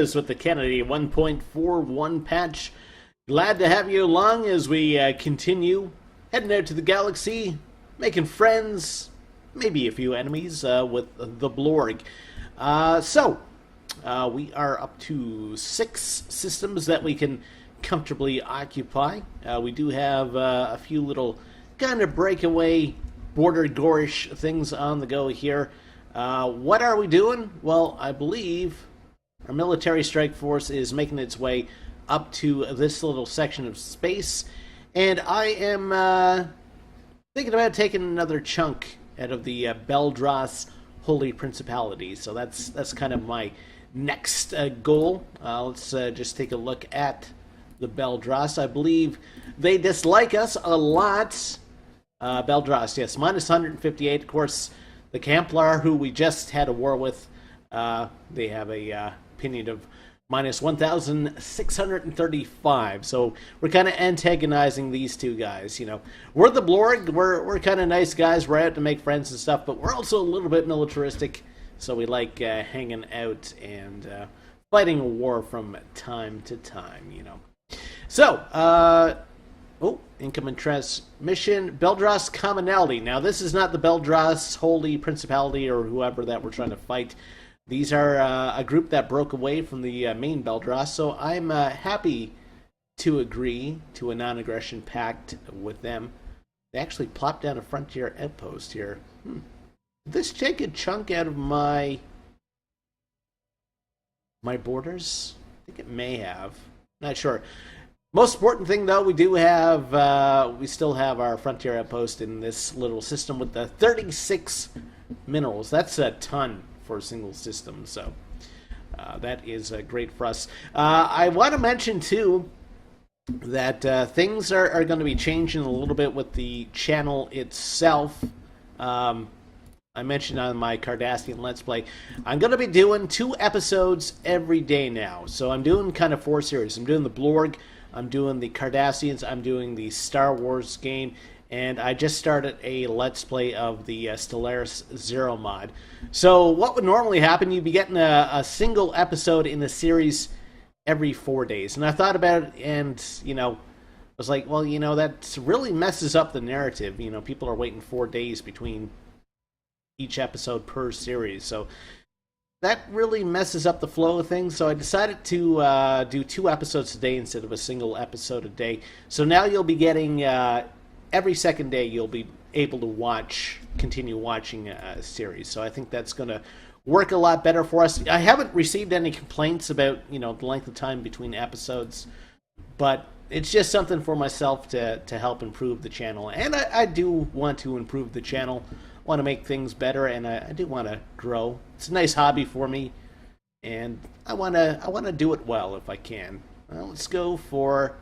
Stellaris with the Kennedy 1.41 patch. Glad to have you along as we continue heading out to the galaxy, making friends, maybe a few enemies with the Blorg. We are up to 6 systems that we can comfortably occupy. We do have a few little kind of breakaway border gorish things on the go here. What are we doing? Well, I believe our military strike force is making its way up to this little section of space, and I am thinking about taking another chunk out of the Belldross Holy Principality. So that's kind of my next goal. Let's just take a look at the Belldross. I believe they dislike us a lot. Belldross, yes, minus 158. Of course, the Camplar, who we just had a war with, they have a opinion of minus 1,635. So we're kind of antagonizing these two guys. You know, we're the Blorg. We're kind of nice guys. We're out to make friends and stuff, but we're also a little bit militaristic. So we like hanging out and fighting a war from time to time. You know. So, incoming transmission, Belldross commonality. Now, this is not the Belldross Holy Principality or whoever that we're trying to fight. These are a group that broke away from the main Belldross, so I'm happy to agree to a non-aggression pact with them. They actually plopped down a frontier outpost here. Did this take a chunk out of my borders? I think it may have. Not sure. Most important thing, though, we still have our frontier outpost in this little system with the 36 minerals. That's a ton for a single system, so that is great for us. I want to mention, too, that things are going to be changing a little bit with the channel itself. I mentioned on my Cardassian Let's Play, I'm going to be doing 2 episodes every day now. So I'm doing kind of 4 series. I'm doing the Blorg, I'm doing the Cardassians, I'm doing the Star Wars game, and I just started a Let's Play of the Stellaris Zero mod. So what would normally happen, you'd be getting a single episode in the series every 4 days. And I thought about it, and, you know, I was like, well, you know, that really messes up the narrative. You know, people are waiting 4 days between each episode per series. So that really messes up the flow of things, so I decided to do 2 episodes a day instead of a single episode a day. So now you'll be getting, every second day you'll be able to continue watching a series. So I think that's going to work a lot better for us. I haven't received any complaints about, you know, the length of time between episodes, but it's just something for myself to help improve the channel. And I do want to improve the channel. Want to make things better, and I do want to grow. It's a nice hobby for me, and I want to do it well if I can. Well, let's go for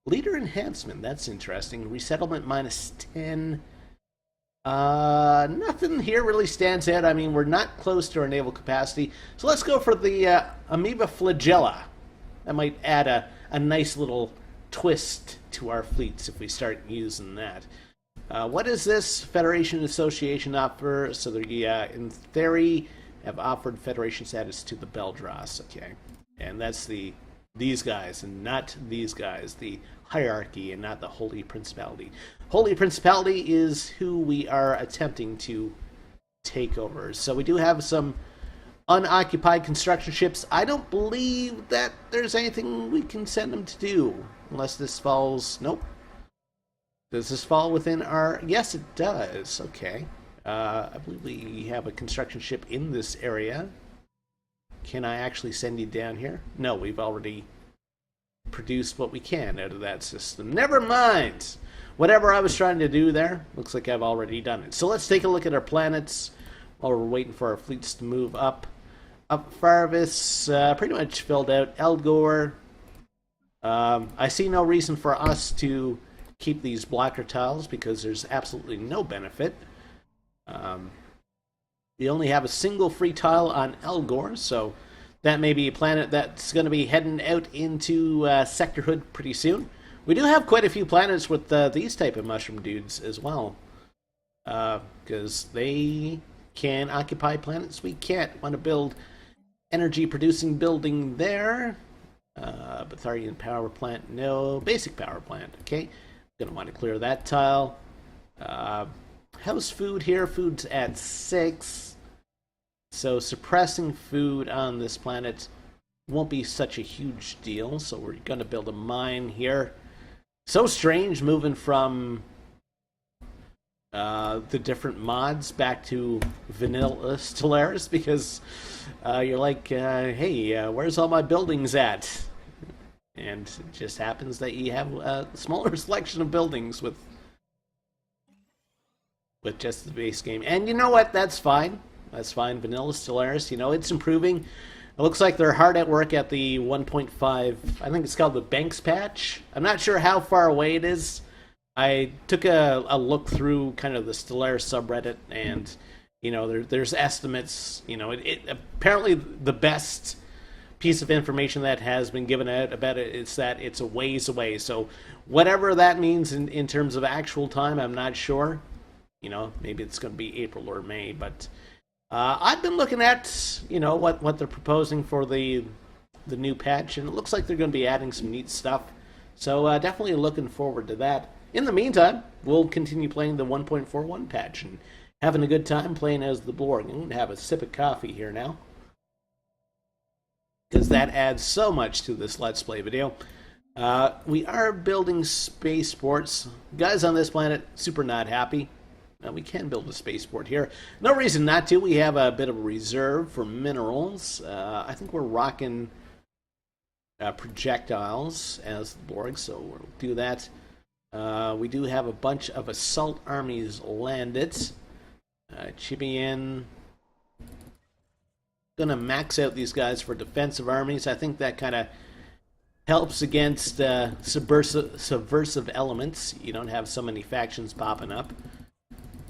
leader enhancement. That's interesting. Resettlement minus 10. Nothing here really stands out. I mean, we're not close to our naval capacity, so let's go for the Amoeba Flagella. That might add a nice little twist to our fleets if we start using that. What is this? Federation Association offer? So they, in theory, have offered Federation status to the Belldross. Okay, and that's these guys and not these guys. The hierarchy and not the Holy Principality. Holy Principality is who we are attempting to take over. So we do have some unoccupied construction ships. I don't believe that there's anything we can send them to do unless this falls. Nope. Does this fall within our... Yes, it does. Okay. I believe we have a construction ship in this area. Can I actually send you down here? No, we've already produced what we can out of that system. Never mind! Whatever I was trying to do there, looks like I've already done it. So let's take a look at our planets while we're waiting for our fleets to move up. Up Farvis, pretty much filled out. Eldor. I see no reason for us to keep these blocker tiles because there's absolutely no benefit. We only have a single free tile on Elgor, so that may be a planet that's going to be heading out into sectorhood pretty soon. We do have quite a few planets with these type of mushroom dudes as well, because they can occupy planets we can't. Want to build energy producing building there. Betharian power plant, no. Basic power plant, okay. Gonna want to clear that tile. How's food here? Food's at 6. So suppressing food on this planet won't be such a huge deal. So we're gonna build a mine here. So strange moving from the different mods back to vanilla Stellaris, because you're like, hey, where's all my buildings at? And it just happens that you have a smaller selection of buildings with just the base game. And you know what? That's fine. That's fine. Vanilla Stellaris, you know, it's improving. It looks like they're hard at work at the 1.5, I think it's called the Banks patch. I'm not sure how far away it is. I took a look through kind of the Stellaris subreddit, and you know, there's estimates. You know, it apparently the best piece of information that has been given out about it is that it's a ways away. So whatever that means in terms of actual time, I'm not sure. You know, maybe it's going to be April or May, but I've been looking at, you know, what they're proposing for the new patch, and it looks like they're going to be adding some neat stuff. So definitely looking forward to that. In the meantime, we'll continue playing the 1.41 patch and having a good time playing as the Blorg. I'm going to have a sip of coffee here now, because that adds so much to this Let's Play video. We are building spaceports. Guys on this planet, super not happy. We can build a spaceport here. No reason not to. We have a bit of a reserve for minerals. I think we're rocking projectiles as the Blorg, so we'll do that. We do have a bunch of assault armies landed. Chipping in. Gonna max out these guys for defensive armies. I think that kind of helps against subversive elements. You don't have so many factions popping up.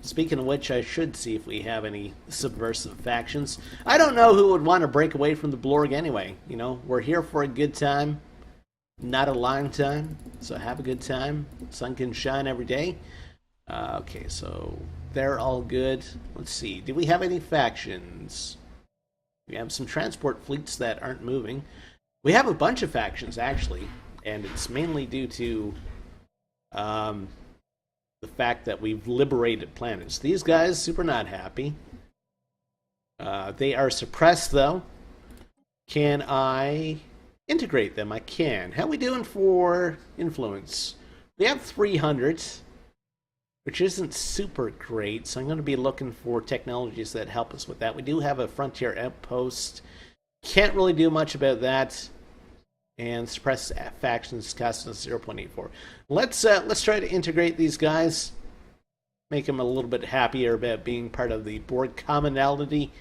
Speaking of which, I should see if we have any subversive factions. I don't know who would want to break away from the Blorg anyway. You know, we're here for a good time, not a long time. So have a good time. Sun can shine every day. Okay, so they're all good. Let's see. Do we have any factions? We have some transport fleets that aren't moving. We have a bunch of factions, actually, and it's mainly due to the fact that we've liberated planets. These guys, super not happy. They are suppressed, though. Can I integrate them? I can. How are we doing for influence? We have 300, which isn't super great, so I'm going to be looking for technologies that help us with that. We do have a frontier outpost. Can't really do much about that. And suppress factions cost us 0.84. Let's try to integrate these guys. Make them a little bit happier about being part of the Borg commonality.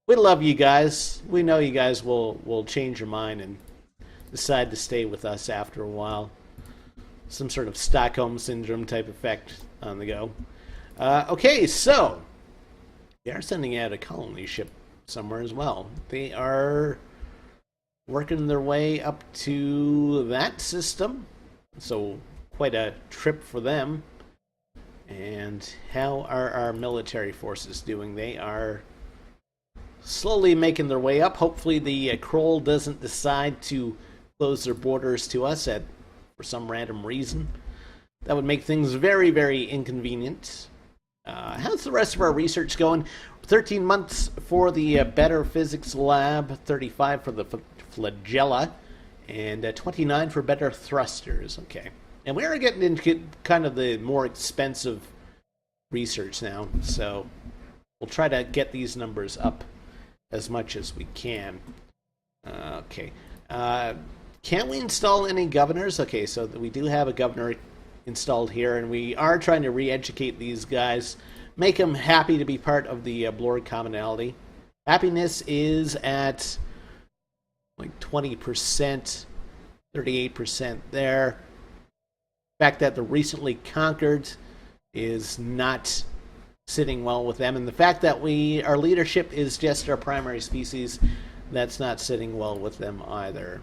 We love you guys. We know you guys will change your mind and decide to stay with us after a while. Some sort of Stockholm Syndrome type effect on the go. Okay, so they are sending out a colony ship somewhere as well. They are working their way up to that system, so quite a trip for them. And how are our military forces doing? They are slowly making their way up. Hopefully the Kroll doesn't decide to close their borders to us for some random reason. That would make things very, very inconvenient. How's the rest of our research going? 13 months for the Better Physics Lab, 35 for the Flagella, and 29 for Better Thrusters. Okay. And we are getting into kind of the more expensive research now, so we'll try to get these numbers up as much as we can. Okay. Can't we install any governors? Okay, so we do have a governor installed here, and we are trying to re-educate these guys, make them happy to be part of the Blorg commonality. Happiness is at like 20%, 38% there. The fact that the recently conquered is not sitting well with them, and the fact that our leadership is just our primary species, that's not sitting well with them either.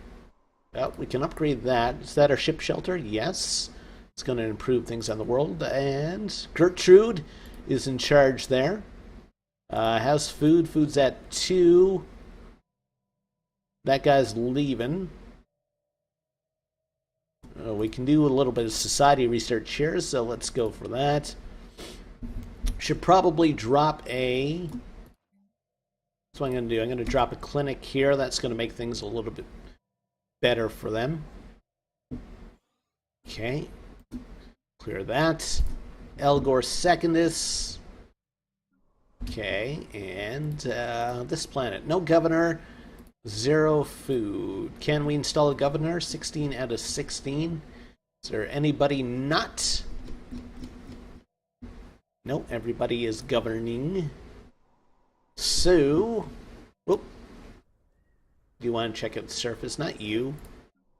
Well, we can upgrade that. Is that our ship shelter? Yes. It's going to improve things on the world. And Gertrude is in charge there. How's food? Food's at 2. That guy's leaving. We can do a little bit of society research here, so let's go for that. Should probably drop a... That's what I'm going to do. I'm going to drop a clinic here. That's going to make things a little bit better for them. Okay. Clear that. Elgor Secondus. Okay. And this planet. No governor. 0 food. Can we install a governor? 16 out of 16. Is there anybody not? No, everybody is governing. So, whoop. Do you want to check out the surface? Not you.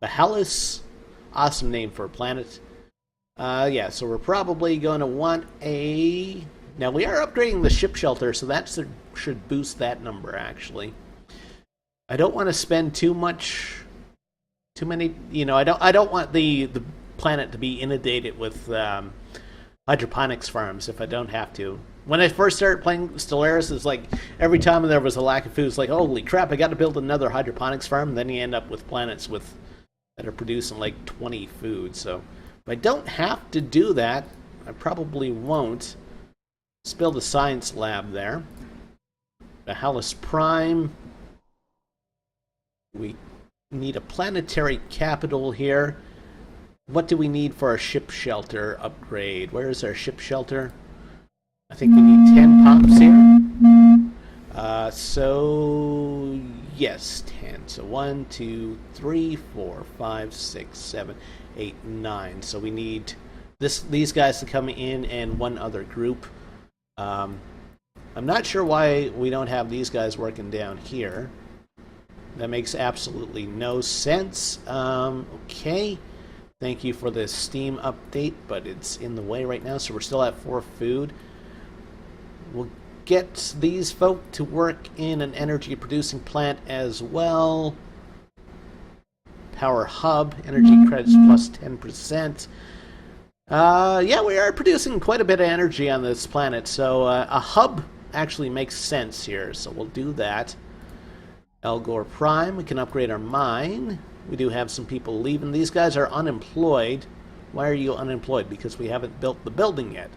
Bahalis. Awesome name for a planet. Yeah, so we're probably going to want a... Now, we are upgrading the ship shelter, so that should boost that number, actually. I don't want to spend too many... You know, I don't want the planet to be inundated with hydroponics farms if I don't have to. When I first started playing Stellaris, it's like every time there was a lack of food, it's like, holy crap, I got to build another hydroponics farm. And then you end up with planets that are producing like 20 food. So if I don't have to do that, I probably won't. Let's build a science lab there. The Hallis Prime. We need a planetary capital here. What do we need for our ship shelter upgrade? Where is our ship shelter? I think we need 10 pops here. So, yes, 10. So 1, 2, 3, 4, 5, 6, 7, 8, 9. So we need these guys to come in and one other group. I'm not sure why we don't have these guys working down here. That makes absolutely no sense. Okay. Thank you for the Steam update, but it's in the way right now, so we're still at 4 food. We'll get these folk to work in an energy-producing plant as well. Power hub, energy credits plus 10%. Yeah, we are producing quite a bit of energy on this planet, so a hub actually makes sense here, so we'll do that. Elgor Prime, we can upgrade our mine. We do have some people leaving. These guys are unemployed. Why are you unemployed? Because we haven't built the building yet.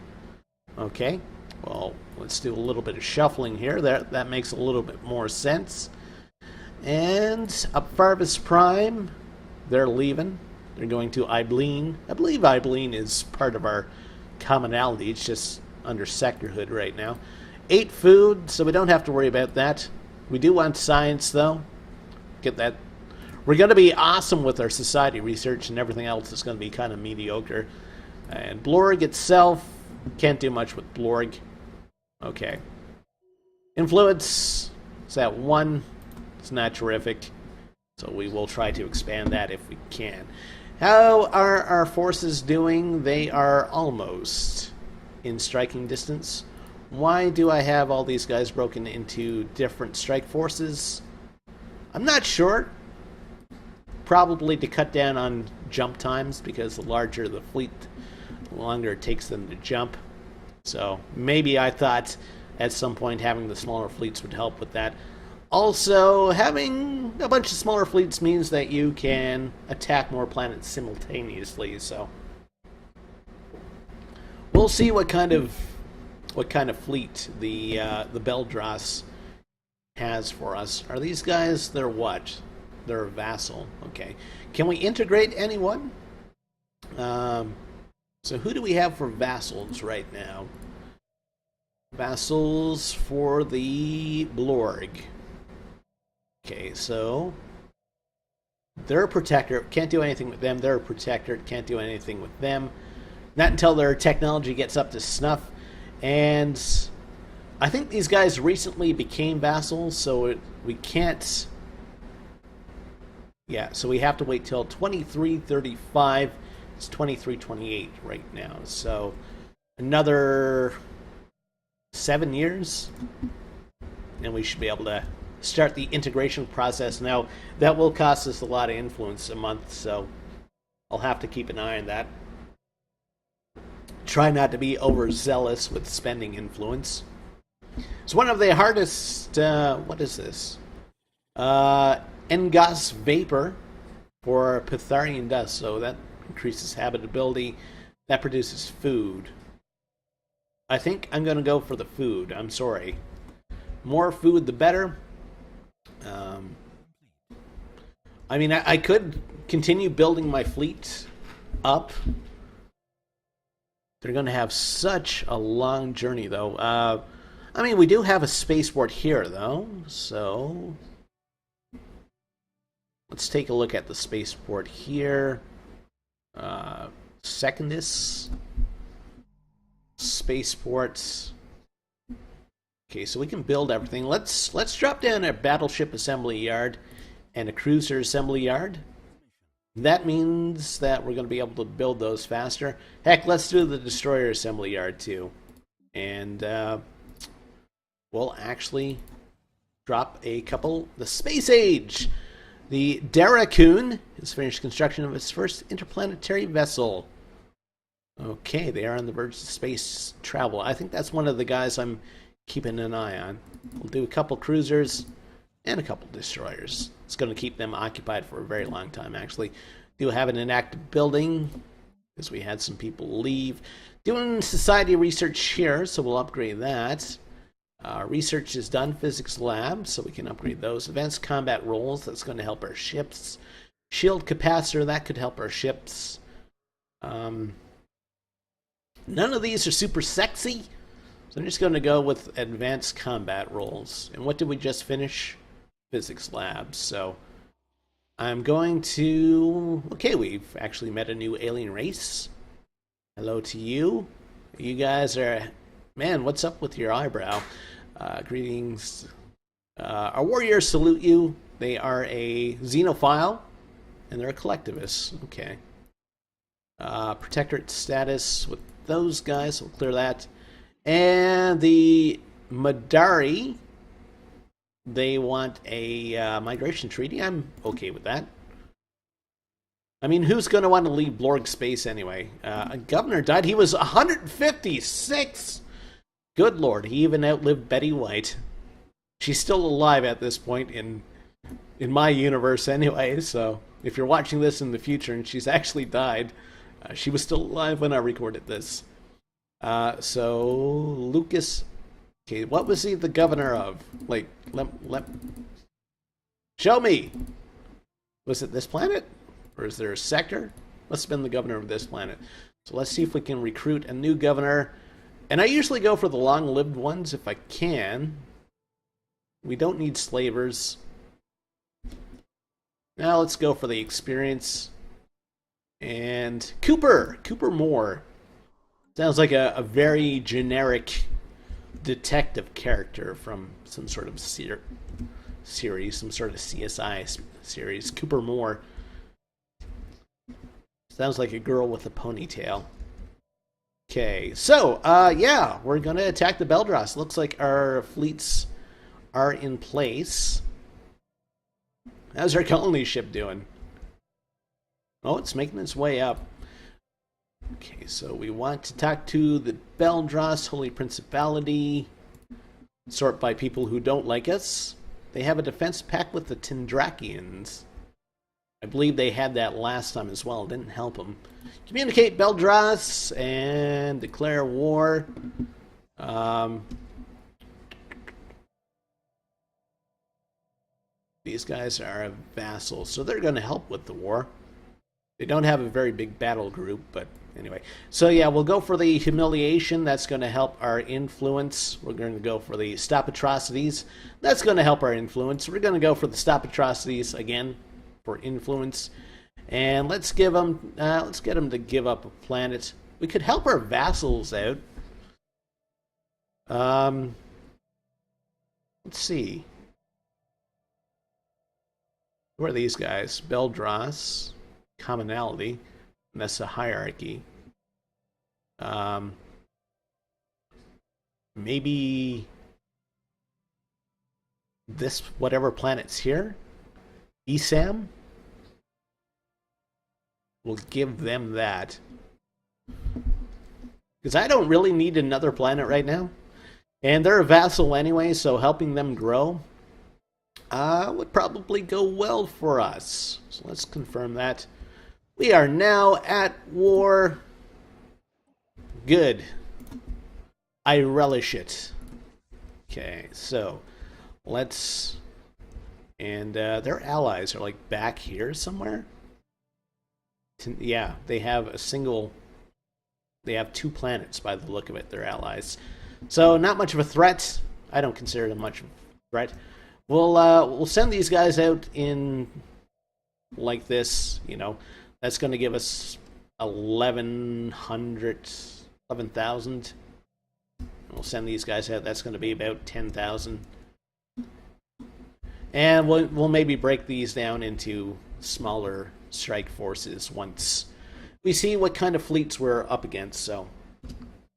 Okay. Well, let's do a little bit of shuffling here. That makes a little bit more sense. And Upfarvis Prime, they're leaving. They're going to Ibleen. I believe Ibleen is part of our commonality. It's just under sectorhood right now. 8 food, so we don't have to worry about that. We do want science, though. Get that. We're going to be awesome with our society research, and everything else is going to be kind of mediocre. And Blorg itself, can't do much with Blorg. Okay. Influence, it's at 1. It's not terrific. So we will try to expand that if we can. How are our forces doing? They are almost in striking distance. Why do I have all these guys broken into different strike forces? I'm not sure. Probably to cut down on jump times, because the larger the fleet, the longer it takes them to jump. So maybe I thought at some point having the smaller fleets would help with that. Also, having a bunch of smaller fleets means that you can attack more planets simultaneously. So we'll see what kind of fleet the Belldross has for us. Are these guys? They're what? They're a vassal. Okay. Can we integrate anyone? So who do we have for vassals right now? Vassals for the Blorg. Okay, so they're a protector. Can't do anything with them. They're a protector. Can't do anything with them. Not until their technology gets up to snuff. And I think these guys recently became vassals, so we can't... Yeah, so we have to wait till 2335. It's 2328 right now. So another 7 years, and we should be able to start the integration process. Now, that will cost us a lot of influence a month, so I'll have to keep an eye on that. Try not to be overzealous with spending influence. It's one of the hardest... what is this? Engos vapor for Pytharian dust, so that increases habitability. That produces food. I think I'm going to go for the food. I'm sorry. More food, the better. I mean, I could continue building my fleet up. They're going to have such a long journey, though. I mean, we do have a spaceport here, though, so let's take a look at the spaceport here. Secondus spaceports. Okay, so we can build everything. Let's drop down a battleship assembly yard and a cruiser assembly yard. That means that we're going to be able to build those faster. Heck, let's do the destroyer assembly yard too. And we'll actually drop a couple. The Space Age! The Daracoon has finished construction of its first interplanetary vessel. Okay, they are on the verge of space travel. I think that's one of the guys I'm keeping an eye on. We'll do a couple cruisers and a couple destroyers. It's going to keep them occupied for a very long time, actually. Do have an inactive building, because we had some people leave. Doing society research here, so we'll upgrade that. Research is done, physics lab, so we can upgrade those. Advanced combat roles, that's going to help our ships. Shield capacitor, that could help our ships. None of these are super sexy, so I'm just going to go with advanced combat roles. And what did we just finish? Physics lab. So I'm going to... Okay, we've actually met a new alien race. Hello to you. You guys are... Man, what's up with your eyebrow? Greetings. Our warriors salute you. They are a xenophile, and they're a collectivist. Okay. Protectorate status with those guys. We'll clear that. And the Madari, they want a migration treaty. I'm okay with that. I mean, who's going to want to leave Blorg space anyway? A governor died. He was 156. Good lord, he even outlived Betty White. She's still alive at this point in my universe anyway, so if you're watching this in the future and she's actually died, she was still alive when I recorded this. So, Lucas... Okay, what was he the governor of? Like, show me! Was it this planet? Or is there a sector? Must have been the governor of this planet. So let's see if we can recruit a new governor. And I usually go for the long-lived ones if I can. We don't need slavers. Now let's go for the experience. And Cooper Moore. Sounds like a very generic detective character from some sort of series, some sort of CSI series. Cooper Moore. Sounds like a girl with a ponytail. Okay, so, yeah, we're going to attack the Belldross. Looks like our fleets are in place. How's our colony ship doing? Oh, it's making its way up. Okay, so we want to talk to the Belldross, Holy Principality. Sort by people who don't like us. They have a defense pact with the Tindrakians. I believe they had that last time as well. It didn't help them. Communicate Belldross and declare war. These guys are a vassal, so they're going to help with the war. They don't have a very big battle group, but anyway. So yeah, we'll go for the humiliation. That's going to help our influence. We're going to go for the stop atrocities. That's going to help our influence. We're going to go for the stop atrocities again for influence. And let's give them, let's get them to give up a planet. We could help our vassals out. Let's see. Who are these guys? Belldross, commonality, and that's a hierarchy. Maybe this, whatever planet's here, Esam. We'll give them that. Because I don't really need another planet right now. And they're a vassal anyway, so helping them grow would probably go well for us. So let's confirm that. We are now at war. Good. I relish it. Okay, so let's... And their allies are like back here somewhere. Yeah, they have a single... They have 2 planets by the look of it, their allies. So not much of a threat. I don't consider them much of a threat. We'll send these guys out in like this, you know. That's going to give us 11,000. We'll send these guys out. That's going to be about 10,000. And we'll maybe break these down into smaller strike forces once we see what kind of fleets we're up against. So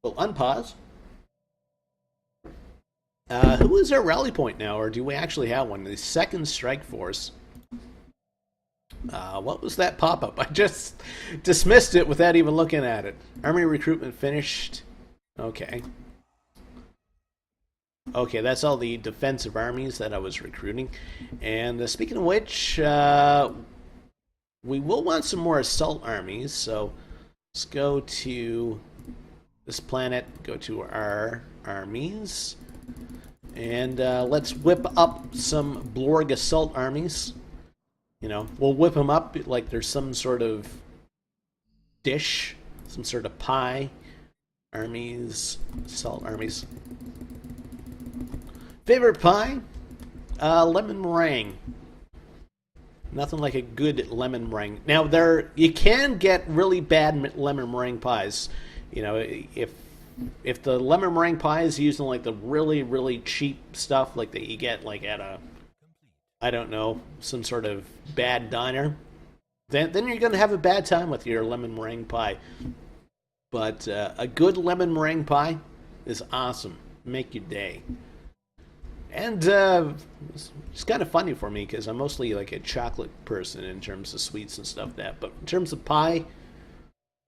we'll unpause. Who is our rally point now, or do we actually have one? The 2nd Strike Force. What was that pop-up? I just dismissed it without even looking at it. Army recruitment finished. Okay. Okay, that's all the defensive armies that I was recruiting. And speaking of which, we will want some more assault armies. So let's go to this planet, go to our armies. And let's whip up some Blorg assault armies. You know, we'll whip them up like there's some sort of dish, some sort of pie. Armies, assault armies. Favorite pie? Lemon meringue. Nothing like a good lemon meringue. Now, you can get really bad lemon meringue pies. You know, if the lemon meringue pie is using like the really, really cheap stuff like that you get like at a, I don't know, some sort of bad diner, then you're going to have a bad time with your lemon meringue pie. But a good lemon meringue pie is awesome. Make your day. And it's kind of funny for me because I'm mostly like a chocolate person in terms of sweets and stuff that. But in terms of pie,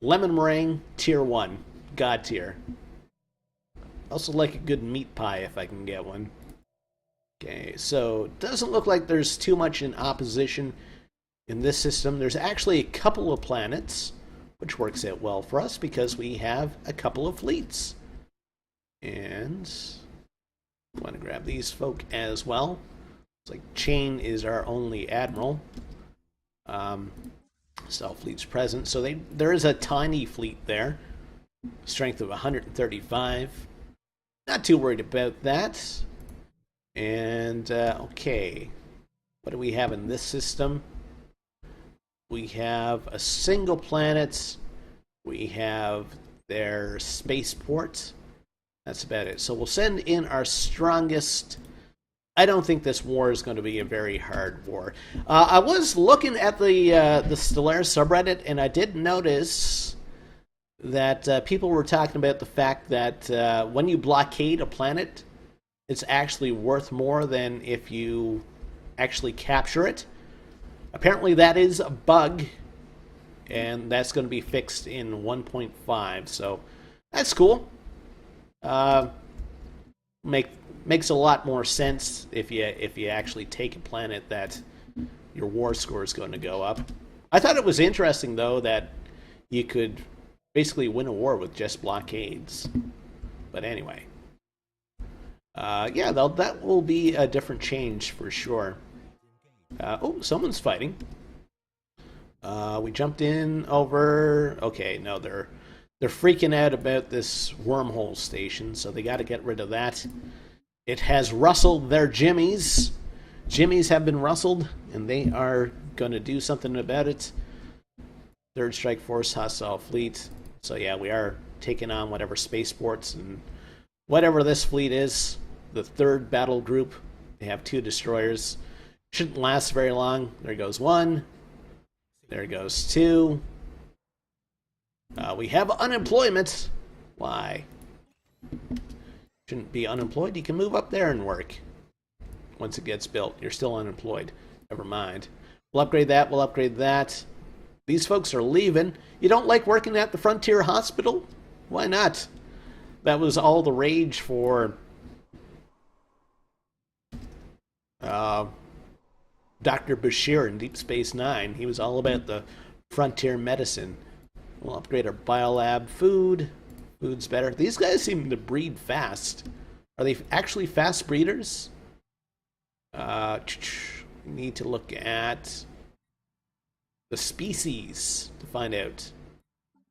lemon meringue, tier 1, god tier. Also like a good meat pie if I can get one. Okay, so it doesn't look like there's too much in opposition in this system. There's actually a couple of planets, which works out well for us because we have a couple of fleets. And I want to grab these folk as well. It's like Chain is our only admiral. Stealth fleet's present. So there is a tiny fleet there. Strength of 135. Not too worried about that. And, okay. What do we have in this system? We have a single planet. We have their spaceport. That's about it. So we'll send in our strongest. I don't think this war is going to be a very hard war. I was looking at the Stellaris subreddit, and I did notice that people were talking about the fact that when you blockade a planet, it's actually worth more than if you actually capture it. Apparently that is a bug, and that's going to be fixed in 1.5, so that's cool. Makes a lot more sense if you actually take a planet that your war score is going to go up. I thought it was interesting though that you could basically win a war with just blockades. But anyway, yeah, that will be a different change for sure. Oh, someone's fighting. We jumped in over. Okay, no, they're freaking out about this wormhole station, so they got to get rid of that. It has rustled their jimmies. Jimmies have been rustled, and they are going to do something about it. 3rd Strike Force, hostile fleet. So yeah, we are taking on whatever spaceports and whatever this fleet is. The 3rd battle group. They have 2 destroyers. Shouldn't last very long. There goes 1. There goes 2. We have unemployment. Why? Shouldn't be unemployed. You can move up there and work. Once it gets built, you're still unemployed. Never mind. We'll upgrade that. We'll upgrade that. These folks are leaving. You don't like working at the Frontier Hospital? Why not? That was all the rage for Dr. Bashir in Deep Space Nine. He was all about the frontier medicine. We'll upgrade our biolab food. Food's better. These guys seem to breed fast. Are they actually fast breeders? We need to look at the species to find out.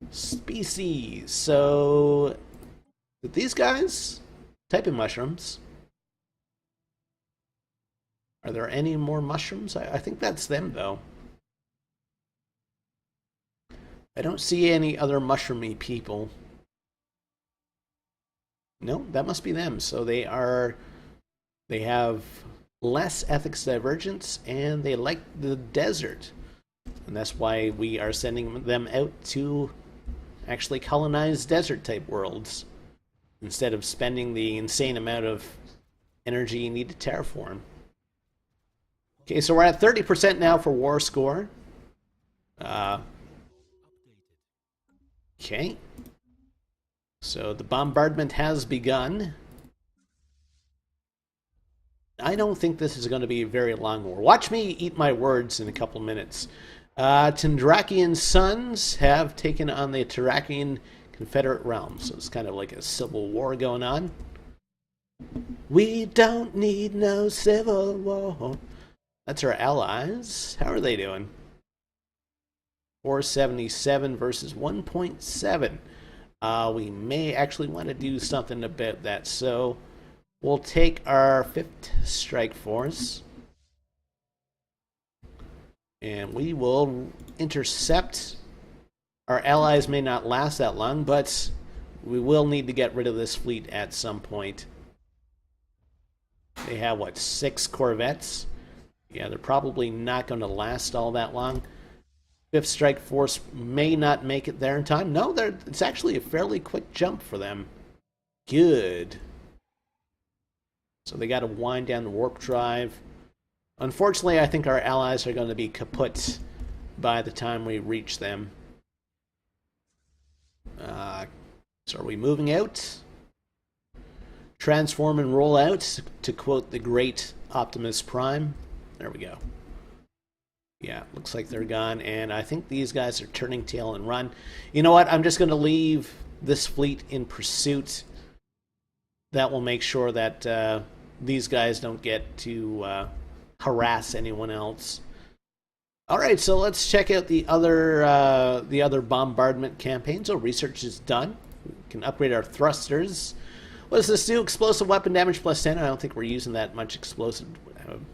Species. So, these guys type in mushrooms. Are there any more mushrooms? I think that's them, though. I don't see any other mushroomy people. No, that must be them. So they have less ethics divergence, and they like the desert. And that's why we are sending them out to actually colonize desert-type worlds, instead of spending the insane amount of energy you need to terraform. Okay, so we're at 30% now for war score. Okay. So the bombardment has begun. I don't think this is going to be a very long war. Watch me eat my words in a couple minutes. Tendrakian sons have taken on the Terrakian Confederate realm. So it's kind of like a civil war going on. We don't need no civil war. That's our allies. How are they doing? 477 versus 1.7. We may actually want to do something about that. So we'll take our 5th strike force, and we will intercept. Our allies may not last that long, but we will need to get rid of this fleet at some point. They have, what, 6 corvettes? Yeah, they're probably not going to last all that long. 5th strike force may not make it there in time. No, it's actually a fairly quick jump for them. Good. So they got to wind down the warp drive. Unfortunately, I think our allies are going to be kaput by the time we reach them. So are we moving out? Transform and roll out, to quote the great Optimus Prime. There we go. Yeah, looks like they're gone, and I think these guys are turning tail and run. You know what? I'm just going to leave this fleet in pursuit. That will make sure that these guys don't get to harass anyone else. All right, so let's check out the other bombardment campaigns. So research is done. We can upgrade our thrusters. What does this do? Explosive weapon damage plus 10. I don't think we're using that much explosive in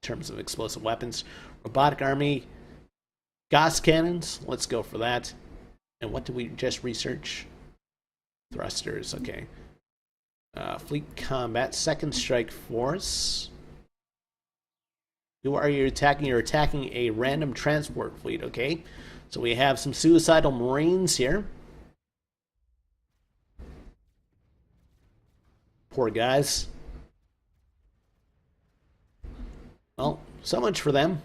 terms of explosive weapons. Robotic army, gas cannons. Let's go for that. And what did we just research? Thrusters. Okay. Fleet combat, 2nd strike force. Who are you attacking? You're attacking a random transport fleet. Okay. So we have some suicidal Marines here. Poor guys. Well, so much for them.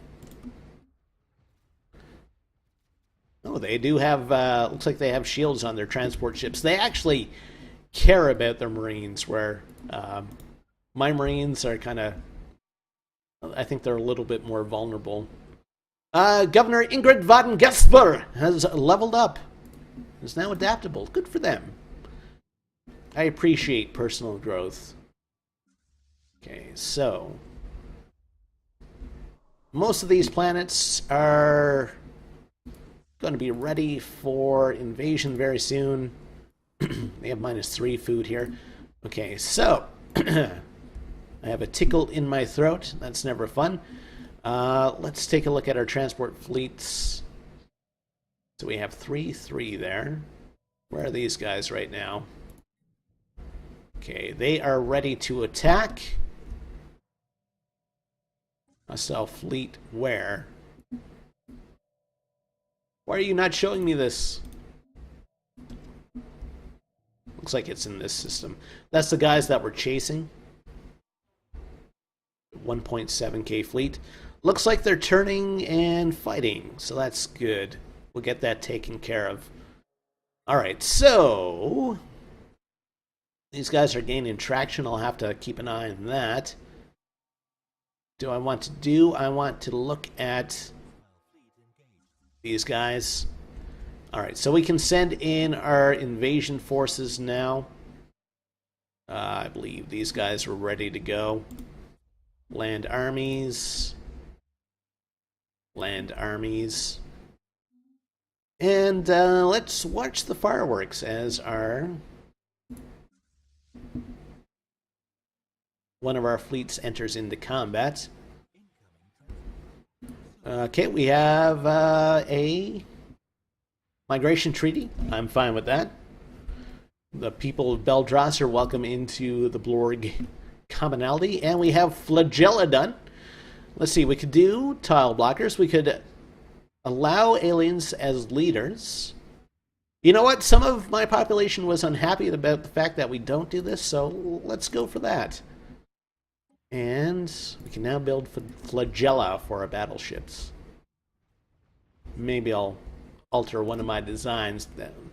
Oh, they do have, looks like they have shields on their transport ships. They actually care about their Marines, where my Marines are kind of, I think they're a little bit more vulnerable. Governor Ingrid von Gesper has leveled up. Is now adaptable. Good for them. I appreciate personal growth. Okay, so most of these planets are going to be ready for invasion very soon. They have -3 food here. Okay, so I have a tickle in my throat. That's never fun. Let's take a look at our transport fleets. So we have 3 there. Where are these guys right now? Okay, they are ready to attack. Hostile fleet where? Why are you not showing me this? Looks like it's in this system. That's the guys that we're chasing. 1.7k fleet. Looks like they're turning and fighting, so that's good. We'll get that taken care of. Alright, so these guys are gaining traction. I'll have to keep an eye on that. do I want to do? I want to look at these guys. Alright, so we can send in our invasion forces now. I believe these guys are ready to go. Land armies. Land armies. And let's watch the fireworks as one of our fleets enters into combat. Okay, we have a migration treaty. I'm fine with that. The people of Belldross are welcome into the Blorg commonality, and we have Flagella done. Let's see, we could do tile blockers. We could allow aliens as leaders. You know what? Some of my population was unhappy about the fact that we don't do this, so let's go for that. And we can now build Flagella for our battleships. Maybe I'll alter one of my designs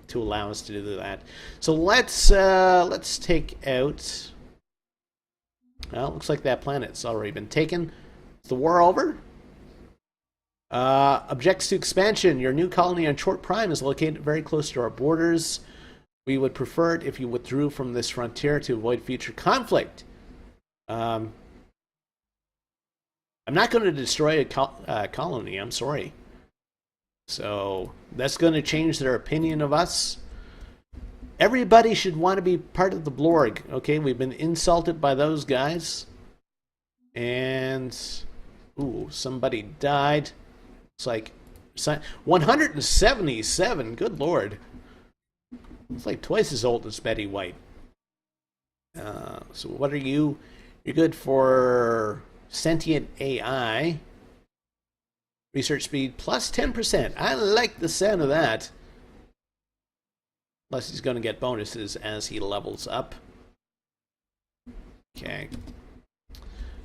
to allow us to do that. So let's take out. Well, it looks like that planet's already been taken. Is the war over? Objects to expansion. Your new colony on Short Prime is located very close to our borders. We would prefer it if you withdrew from this frontier to avoid future conflict. I'm not going to destroy a colony, I'm sorry. So that's going to change their opinion of us. Everybody should want to be part of the Blorg. Okay, we've been insulted by those guys. And, ooh, somebody died. It's like 177, good lord. It's like twice as old as Betty White. So what are you? You're good for sentient AI. Research speed plus 10%. I like the sound of that. Plus he's going to get bonuses as he levels up. Okay.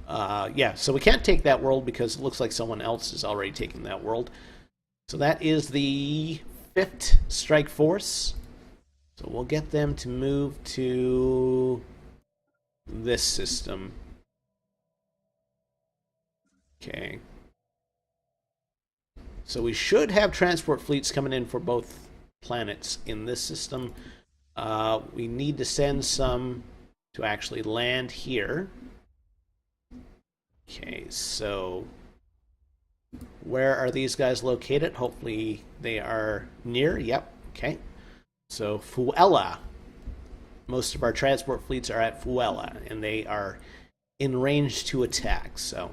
Yeah, so we can't take that world because it looks like someone else is already taking that world. So that is the 5th strike force. So we'll get them to move to this system. Okay. So we should have transport fleets coming in for both planets in this system. We need to send some to actually land here. Okay, so where are these guys located? Hopefully they are near. Yep, okay. So Fuella. Most of our transport fleets are at Fuella, and they are in range to attack, so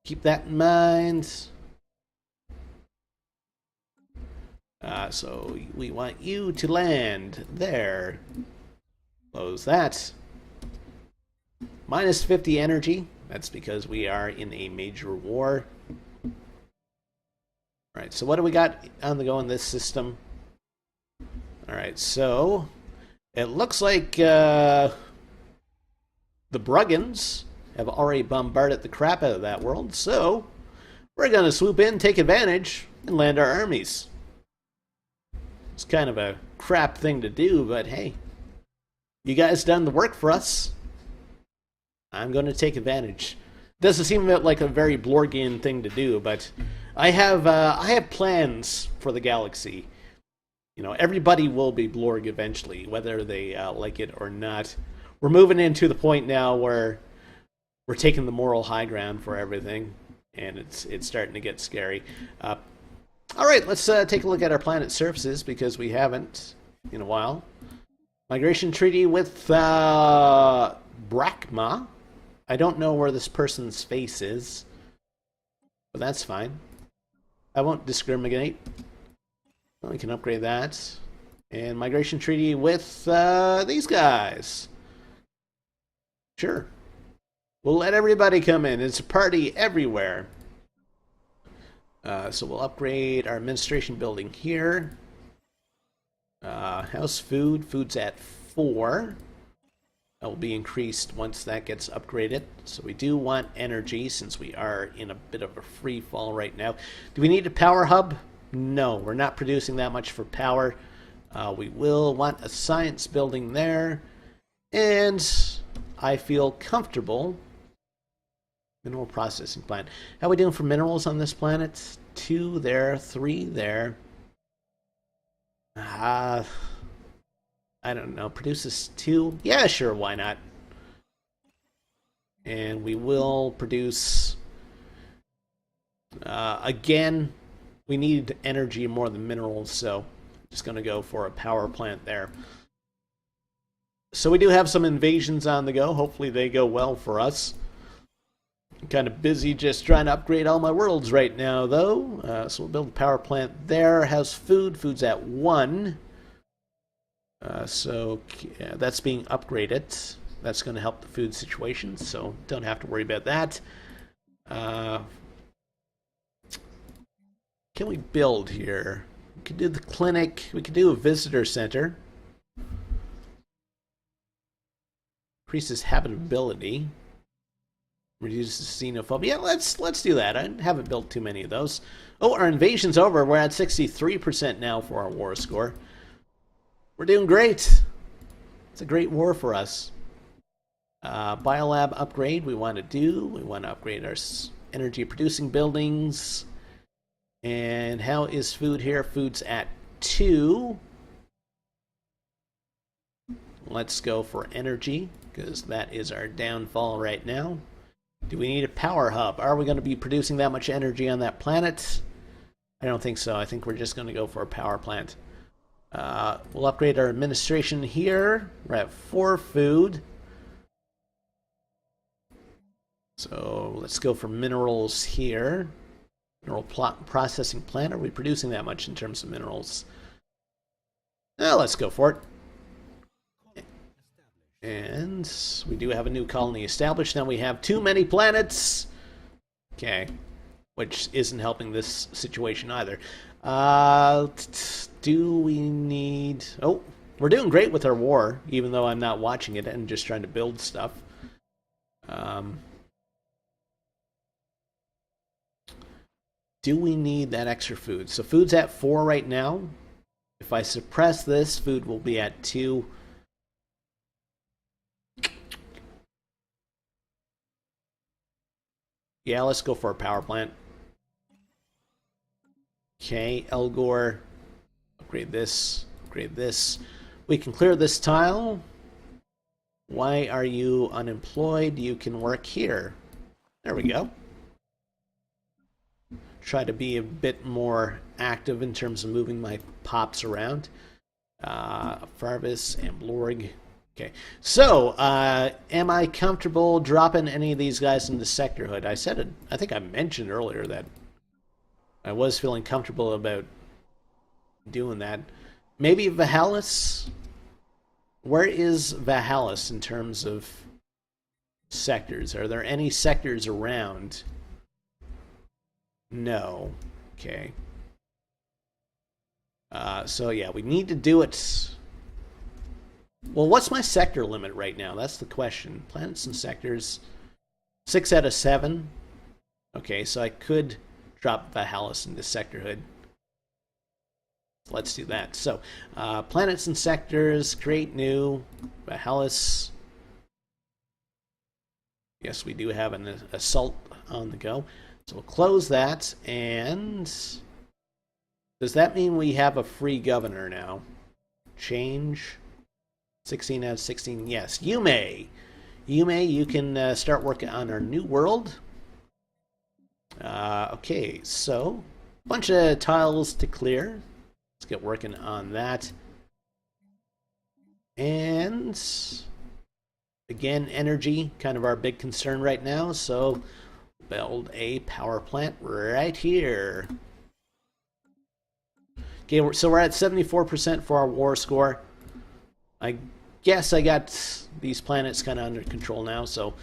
keep that in mind. So we want you to land there. Close that. Minus 50 energy. That's because we are in a major war. Alright, so what do we got on the go in this system? Alright, so it looks like the Bruggans have already bombarded the crap out of that world, so we're going to swoop in, take advantage, and land our armies. It's kind of a crap thing to do, but hey, you guys done the work for us. I'm going to take advantage. Doesn't seem like a very Blorgian thing to do, but I have plans for the galaxy. You know, everybody will be Blorg eventually, whether they like it or not. We're moving into the point now where we're taking the moral high ground for everything, and it's starting to get scary. All right, let's take a look at our planet's surfaces, because we haven't in a while. Migration treaty with Brakma. I don't know where this person's face is, but that's fine. I won't discriminate. We can upgrade that. And migration treaty with these guys. Sure. We'll let everybody come in. It's a party everywhere. So we'll upgrade our administration building here. House food. Food's at 4. That will be increased once that gets upgraded. So we do want energy, since we are in a bit of a free fall right now. Do we need a power hub? No, we're not producing that much for power. We will want a science building there. And I feel comfortable Mineral processing plant. How are we doing for minerals on this planet? 2 there, 3 there. I don't know. Produces 2? Yeah, sure, why not? And we will produce... again, we need energy more than minerals, so just going to go for a power plant there. So we do have some invasions on the go. Hopefully they go well for us. I'm kind of busy just trying to upgrade all my worlds right now, though. So we'll build a power plant there. Has food. Food's at 1. So yeah, that's being upgraded. That's going to help the food situation, so don't have to worry about that. Can we build here? We could do the clinic. We could do a visitor center. Increases habitability. Reduces xenophobia. Yeah, let's do that. I haven't built too many of those. Oh, our invasion's over. We're at 63% now for our war score. We're doing great. It's a great war for us. Biolab upgrade we want to do. We want to upgrade our energy producing buildings. And how is food here? Food's at 2. Let's go for energy, because that is our downfall right now. Do we need a power hub? Are we going to be producing that much energy on that planet? I don't think so. I think we're just going to go for a power plant. We'll upgrade our administration here. We're at 4 food. So let's go for minerals here. Mineral processing plant. Are we producing that much in terms of minerals? Let's go for it. And we do have a new colony established. Now we have too many planets. Okay. Which isn't helping this situation either. Do we need... Oh, we're doing great with our war, even though I'm not watching it and just trying to build stuff. Do we need that extra food? So food's at 4 right now. If I suppress this, food will be at 2. Yeah, let's go for a power plant. Okay, Elgor. Upgrade this. Upgrade this. We can clear this tile. Why are you unemployed? You can work here. There we go. Try to be a bit more active in terms of moving my pops around. Farvis and Blorg. Okay, so am I comfortable dropping any of these guys into sectorhood? I said it. I think I mentioned earlier that I was feeling comfortable about doing that. Maybe Vahalis. Where is Vahalis in terms of sectors? Are there any sectors around? No. Okay. So yeah, we need to do it. Well, what's my sector limit right now? That's the question. Planets and sectors. 6 out of 7. Okay, so I could drop Vahalis into sectorhood. Let's do that. So, planets and sectors, create new, Vahalis. Yes, we do have an assault on the go. So we'll close that, and does that mean we have a free governor now? Change. 16 out of 16, yes. Yume, you can start working on our new world. Okay, so a bunch of tiles to clear. Let's get working on that. And again, energy, kind of our big concern right now, so build a power plant right here. Okay, so we're at 74% for our war score. I guess I got these planets kind of under control now, so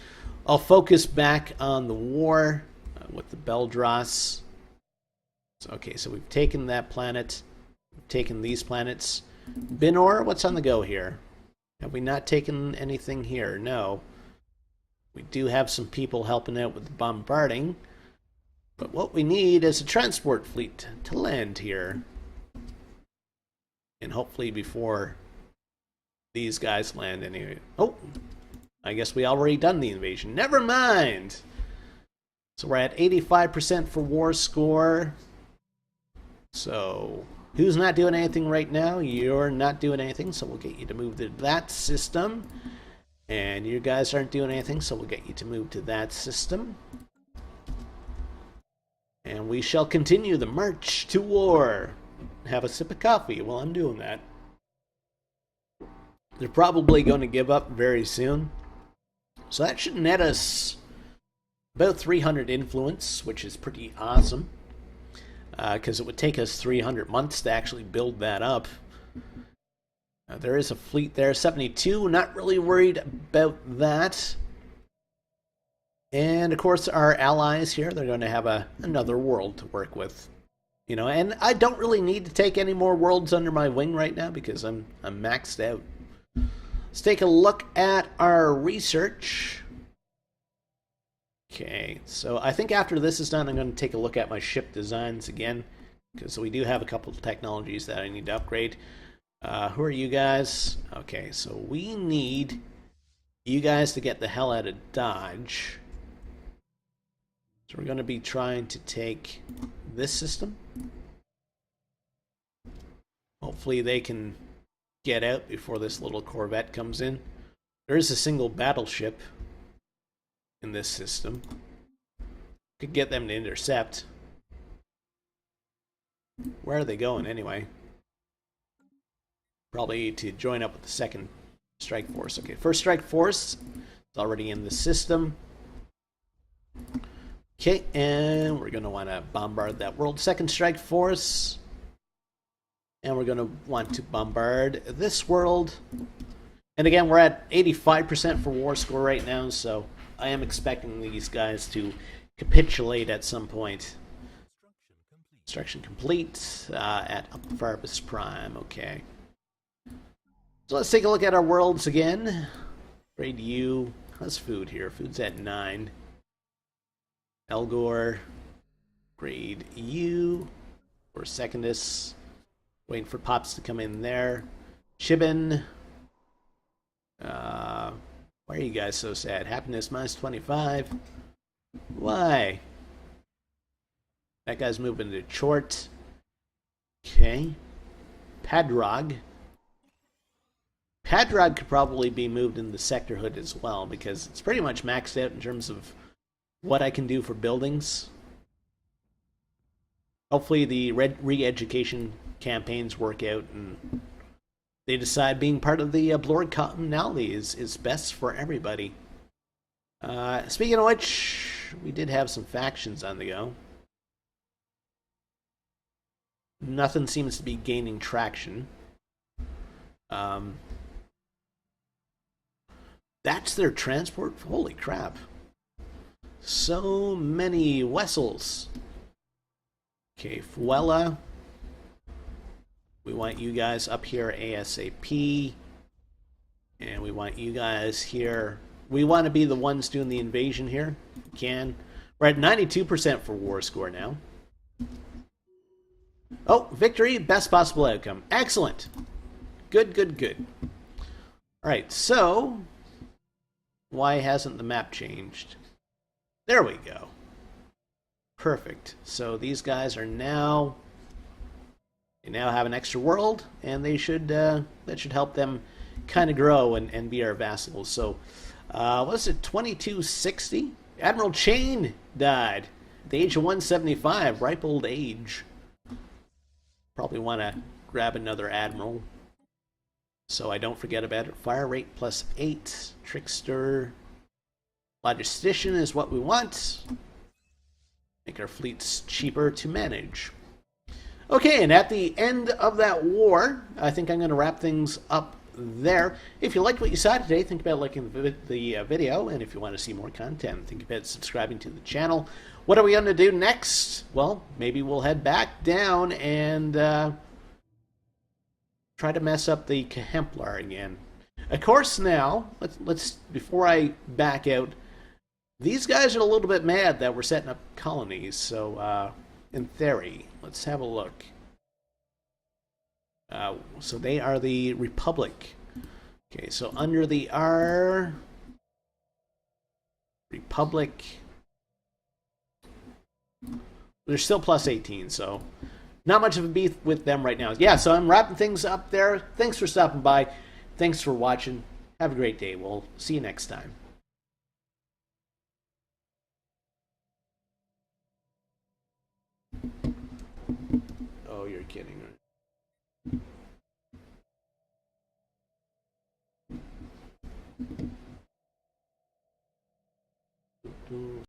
I'll focus back on the war with the Belldross. So, okay, so we've taken that planet, we've taken these planets. Binor, what's on the go here? Have we not taken anything here? No. We do have some people helping out with the bombarding, but what we need is a transport fleet to land here. And hopefully before these guys land anyway. Oh, I guess we already done the invasion. Never mind. So we're at 85% for war score. So who's not doing anything right now? You're not doing anything, so we'll get you to move to that system. And you guys aren't doing anything, so we'll get you to move to that system. And we shall continue the march to war. Have a sip of coffee while I'm doing that. They're probably going to give up very soon. So that should net us about 300 influence, which is pretty awesome. Because it would take us 300 months to actually build that up. There is a fleet there, 72. Not really worried about that. And of course, our allies here, they're going to have another world to work with. You know, and I don't really need to take any more worlds under my wing right now because I'm maxed out. Let's take a look at our research. Okay, so I think after this is done, I'm going to take a look at my ship designs again, because we do have a couple of technologies that I need to upgrade. Who are you guys? Okay, so we need you guys to get the hell out of Dodge. So we're going to be trying to take this system. Hopefully they can get out before this little Corvette comes in. There is a single battleship in this system. Could get them to intercept. Where are they going anyway? Probably to join up with the second strike force. Okay, first strike force is already in the system. Okay, and we're going to want to bombard that world. Second strike force. And we're going to want to bombard this world. And again, we're at 85% for war score right now, so I am expecting these guys to capitulate at some point. Construction complete at Upfarvus Prime. Okay. So let's take a look at our worlds again. Grade U. How's food here? Food's at 9. Elgor. Grade U. Or Secondus. Waiting for Pops to come in there. Chibin. Why are you guys so sad? Happiness minus 25. Why? That guy's moving to Chort. Okay. Padrog. Padrog could probably be moved in the sector hood as well, because it's pretty much maxed out in terms of what I can do for buildings. Hopefully the re-education campaigns work out and they decide being part of the Blorg Commonality is best for everybody. Speaking of which, we did have some factions on the go. Nothing seems to be gaining traction. That's their transport? Holy crap. So many vessels. Okay, Fuela. We want you guys up here ASAP. And we want you guys here. We want to be the ones doing the invasion here. We can. We're at 92% for war score now. Oh, victory, best possible outcome. Excellent. Good, good, good. Alright, so why hasn't the map changed? There we go. Perfect. So these guys are now... They now have an extra world, and they should that should help them kind of grow and be our vassals. So, what's it, 2260? Admiral Chain died at the age of 175, ripe old age. Probably want to grab another admiral, so I don't forget about it. Fire rate plus 8. Trickster. Logistician is what we want. Make our fleets cheaper to manage. Okay, and at the end of that war, I think I'm going to wrap things up there. If you liked what you saw today, think about liking the video, and if you want to see more content, think about subscribing to the channel. What are we going to do next? Well, maybe we'll head back down and try to mess up the Kehemplar again. Of course, now, let's before I back out, these guys are a little bit mad that we're setting up colonies, so in theory, let's have a look. So they are the Republic. Okay, so under the R, Republic, They're still plus 18, so not much of a beef with them right now. Yeah, so I'm wrapping things up there. Thanks for stopping by. Thanks for watching. Have a great day. We'll see you next time. Oh, you're kidding, right?